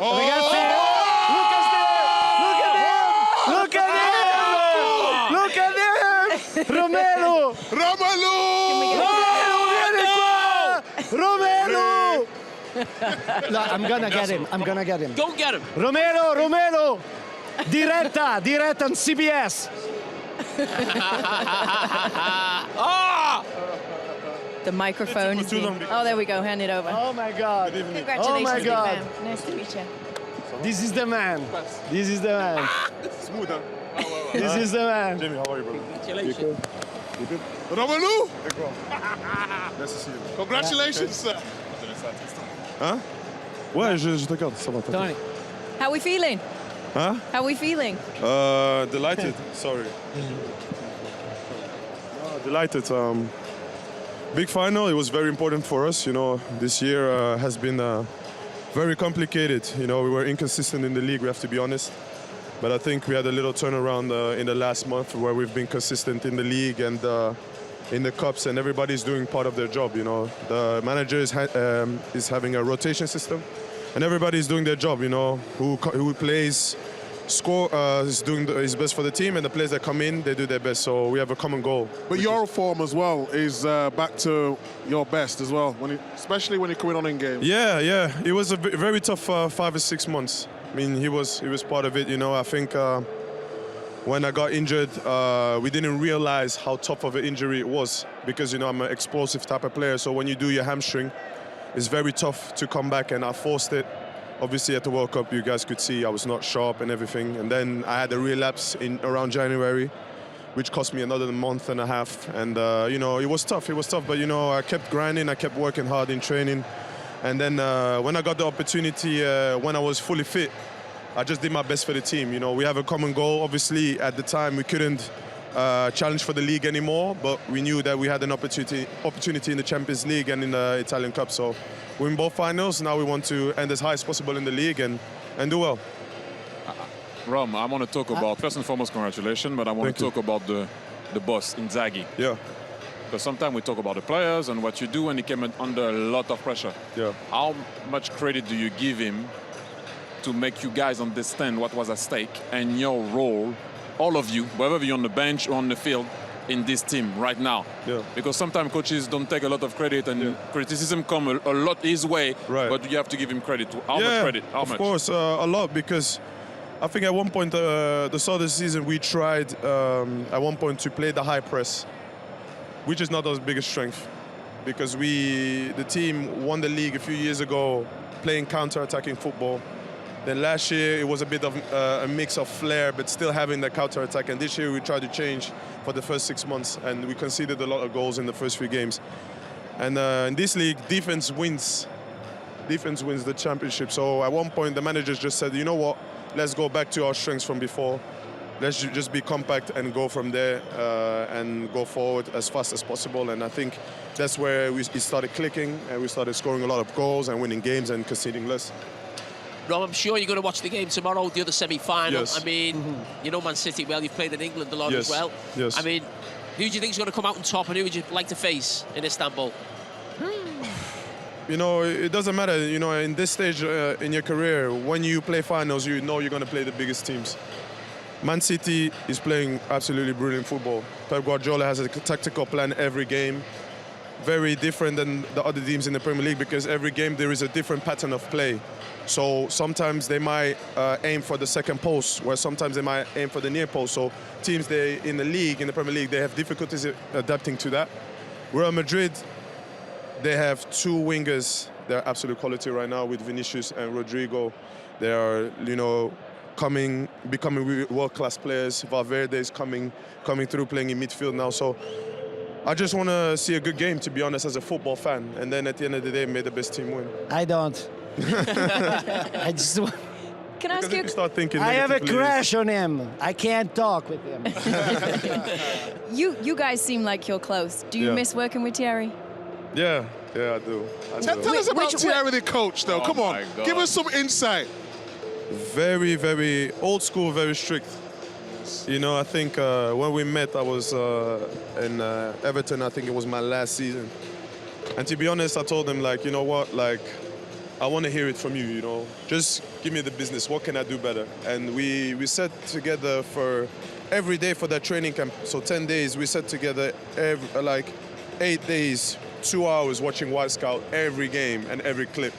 Ragazzi, look at him! Look at him! Look at him! Romelu! Romelu! Romelu, vieni qua! Romelu! No, I'm gonna get him. I'm gonna get him. Go get him. Romelu! Diretta on CBS. The microphone is being... Oh, there we go. Hand it over. Oh my God. Congratulations, Oh my big God. man. Nice to meet you. This is the man. This is the man. Smooth, huh? This is the man. Jimmy, how are you, brother? Congratulations. You good? Romelu! Hey, bro. Nice to see you. Congratulations, sir. Hein? Ouais, je te garde, ça va. Tony. How are we feeling? Huh? How are we feeling? Delighted. Sorry. Delighted. Big final. It was very important for us. You know, this year has been very complicated. You know, we were inconsistent in the league. We have to be honest. But I think we had a little turnaround in the last month where we've been consistent in the league and in the cups, and everybody's doing part of their job. You know, the manager is having a rotation system, and everybody's doing their job. You know, who plays, is doing his best for the team, and the players that come in, they do their best. So we have a common goal. But your form as well is back to your best as well, especially when you're coming on in games. Yeah. It was a very tough 5 or 6 months. I mean, he was part of it. You know, I think when I got injured, we didn't realize how tough of an injury it was because, you know, I'm an explosive type of player. So when you do your hamstring, it's very tough to come back, and I forced it. Obviously, at the World Cup, you guys could see I was not sharp and everything. And then I had a relapse around January, which cost me another month and a half. And, you know, it was tough. But, you know, I kept grinding. I kept working hard in training. And then when I got the opportunity, when I was fully fit, I just did my best for the team. You know, we have a common goal. Obviously, at the time, we couldn't challenge for the league anymore, but we knew that we had an opportunity in the Champions League and in the Italian Cup. So we're in both finals. Now we want to end as high as possible in the league and do well. Rom, I want to talk about, first and foremost, congratulations, but I want to talk about the boss, Inzaghi. Yeah. Because sometimes we talk about the players and what you do, and he came under a lot of pressure. Yeah. How much credit do you give him to make you guys understand what was at stake and your role, all of you, whether you're on the bench or on the field, in this team right now? Yeah. Because sometimes coaches don't take a lot of credit, and criticism come a lot his way, but you have to give him credit. How much credit? How much? Of course, a lot, because I think at one point, the start of the season, we tried at one point to play the high press, which is not our biggest strength, because the team won the league a few years ago playing counter-attacking football. Then last year it was a bit of a mix of flair, but still having that counter-attack. And this year we tried to change for the first 6 months, and we conceded a lot of goals in the first few games. And in this league, defense wins. Defense wins the championship. So at one point the managers just said, you know what, let's go back to our strengths from before. Let's just be compact and go from there and go forward as fast as possible. And I think that's where it started clicking, and we started scoring a lot of goals and winning games and conceding less. Rob, I'm sure you're going to watch the game tomorrow, the other semi-final. Yes. I mean, you know Man City well, you've played in England a lot as well. Yes. I mean, who do you think is going to come out on top, and who would you like to face in Istanbul? You know, it doesn't matter. You know, in this stage in your career, when you play finals, you know you're going to play the biggest teams. Man City is playing absolutely brilliant football. Pep Guardiola has a tactical plan every game, very different than the other teams in the Premier League, because every game there is a different pattern of play. So sometimes they might aim for the second post, where sometimes they might aim for the near post. So teams in the league, in the Premier League, they have difficulties adapting to that. Real Madrid, they have 2 wingers. They're absolute quality right now with Vinicius and Rodrigo. They are, you know, becoming world-class players. Valverde is coming through, playing in midfield now. So I just want to see a good game, to be honest, as a football fan. And then at the end of the day, may the best team win. I don't. I just. Can I ask you? Start thinking I have a negatively. crush on him. I can't talk with him. You guys seem like you're close. Do you miss working with Thierry? Yeah, I do. Tell us about Thierry, the coach, though. Come on, give us some insight. Very, very old school, very strict. You know, I think when we met, I was in Everton. I think it was my last season. And to be honest, I told him, like, you know what, like, I want to hear it from you, you know. Just give me the business. What can I do better? And we sat together for every day for that training camp. So 10 days, we sat together like 8 days, 2 hours watching Wild Scout every game and every clip.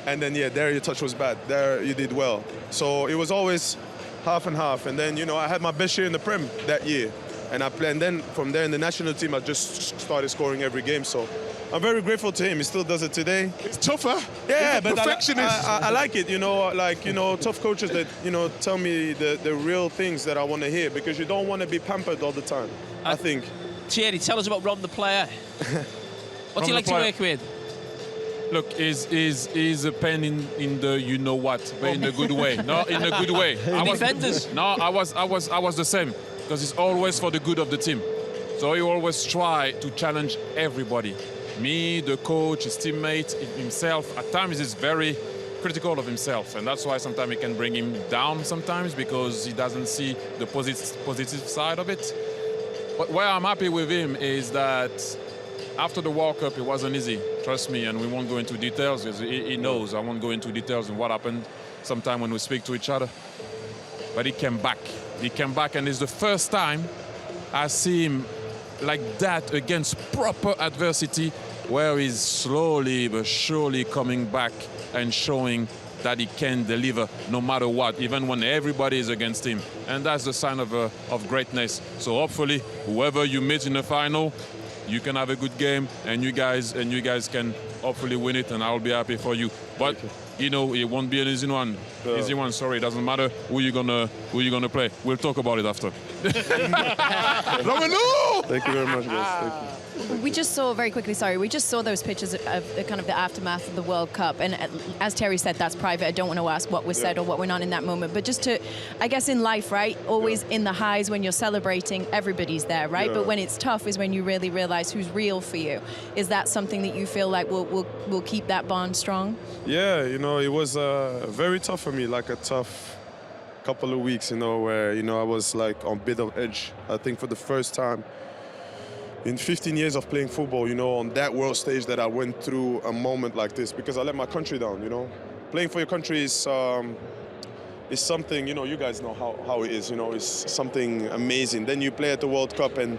And then, yeah, there your touch was bad. There you did well. So it was always half and half. And then, you know, I had my best year in the Prem that year. And I played, and then from there in the national team, I just started scoring every game. So I'm very grateful to him. He still does it today. It's tougher. Yeah, but perfectionist. I like it, you know, like, you know, tough coaches that, you know, tell me the real things that I want to hear, because you don't want to be pampered all the time, I think. Thierry, tell us about Ron the player. What do you like to work with? Look, is a pain in the you know what, but in a good way. No, in a good way. Defenders. No, I was the same, because it's always for the good of the team. So he always try to challenge everybody. Me, the coach, his teammate, himself. At times he's very critical of himself, and that's why sometimes it can bring him down sometimes, because he doesn't see the positive side of it. But where I'm happy with him is that after the World Cup, it wasn't easy, trust me, and we won't go into details, because he knows I won't go into details on what happened sometime when we speak to each other. But he came back. He came back, and it's the first time I see him like that against proper adversity, where he's slowly but surely coming back and showing that he can deliver no matter what, even when everybody is against him. And that's the sign of greatness. So hopefully, whoever you meet in the final, you can have a good game, and you guys can hopefully win it, and I'll be happy for you. But you know, it won't be an easy one. Easy one. Sorry, it doesn't matter who you're gonna play. We'll talk about it after. Romelu! Thank you very much, guys. Thank you. We just saw, very quickly, sorry, we just saw those pictures of the kind of the aftermath of the World Cup. And as Thierry said, that's private. I don't want to ask what was said or what went on in that moment. But just to, I guess in life, right, always in the highs when you're celebrating, everybody's there, right? Yeah. But when it's tough is when you really realize who's real for you. Is that something that you feel like will keep that bond strong? Yeah, you know, it was very tough for me, like a tough couple of weeks, you know, where, you know, I was like on a bit of edge. I think for the first time in 15 years of playing football, you know, on that world stage, that I went through a moment like this, because I let my country down, you know. Playing for your country is something, you know, you guys know how it is, you know, it's something amazing. Then you play at the World Cup and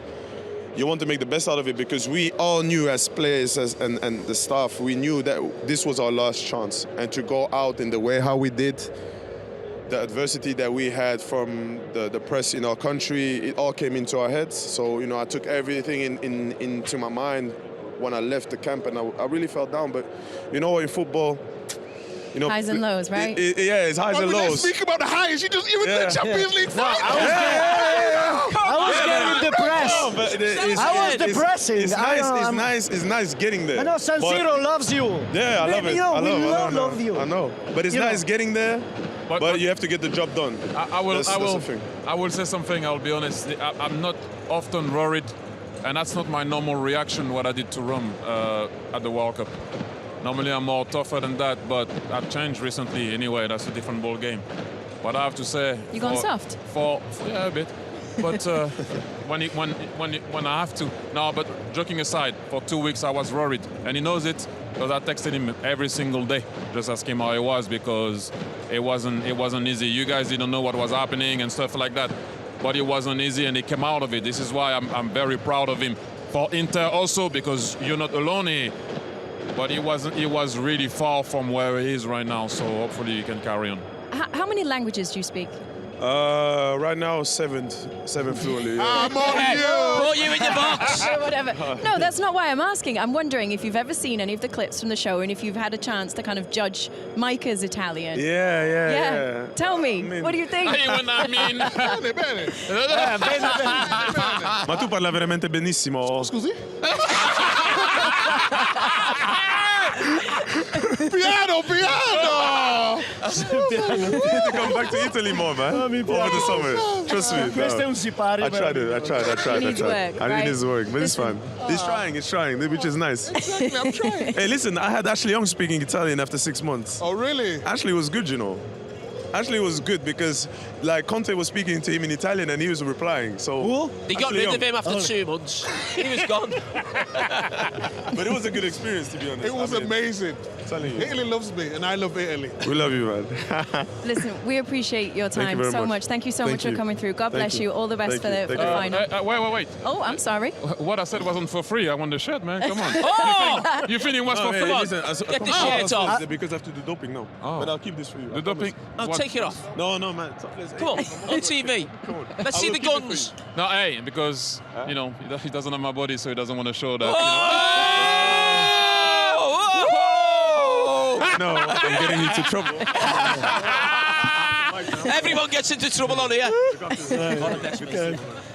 you want to make the best out of it, because we all knew as players and the staff, we knew that this was our last chance. And to go out in the way how we did, the adversity that we had from the press in our country, it all came into our heads. So, you know, I took everything into my mind when I left the camp, and I really felt down. But, you know, in football, you know, highs and lows, right? Yeah, it's highs and lows. Let's speak about the highs. You just even the Champions League final. I was getting depressed. I was depressing. It's nice getting there. I know San Siro loves you. Yeah, I love it. You know, I love you. I know. But it's nice getting there, but you have to get the job done. I will say something, I'll be honest. I'm not often worried, and that's not my normal reaction, what I did to Rome at the World Cup. Normally I'm more tougher than that, but I've changed recently anyway. That's a different ball game. But I have to say, You gone soft? Yeah, a bit. But when I have to. No, but joking aside, for 2 weeks I was worried, and he knows it, because I texted him every single day, just ask him how it was, because it wasn't easy. You guys didn't know what was happening and stuff like that, but it wasn't easy, and he came out of it. This is why I'm very proud of him. For Inter also, because you're not alone here. But he was really far from where he is right now, so hopefully he can carry on. How many languages do you speak? Right now, seven fluently. Yeah. I'm on you. Put you in the box. Whatever. No, that's not why I'm asking. I'm wondering if you've ever seen any of the clips from the show, and if you've had a chance to kind of judge Micah's Italian. Yeah. Tell me, what do you think? Bene. Ma tu parla veramente benissimo. Scusi? Piano! You need to come back to Italy more, man. Over the summer. Trust me. Questo è un sipari. I tried. It needs work, I right? need his work, but it's fun. He's trying, which is nice. Exactly, I'm trying. Hey, listen, I had Ashley Young speaking Italian after 6 months. Oh, really? Ashley was good, you know. Actually, it was good because, like, Conte was speaking to him in Italian and he was replying. So They got rid of him after 2 months. He was gone. But it was a good experience, to be honest. It was amazing. Telling you. Italy loves me, and I love Italy. We love you, man. Listen, we appreciate your Thank you time very so much. much. Thank you so Thank much for you. coming through. God Thank bless you. you. All the best Thank for you. the Thank you. final. Wait. Oh, I'm sorry. What I said wasn't for free. I want the shirt, man. Come on. Oh! You think it was for Hey, free? listen, Get the shirt off. Because I have to do doping now. Oh. But I'll keep this for you. The doping? No, What? take it off. No, man. Come on, on TV. Come on. Let's I see will the keep it for guns. No, hey, because, you know, he doesn't have my body, so he doesn't want to show that. No, I'm getting into trouble. Everyone gets into trouble on here.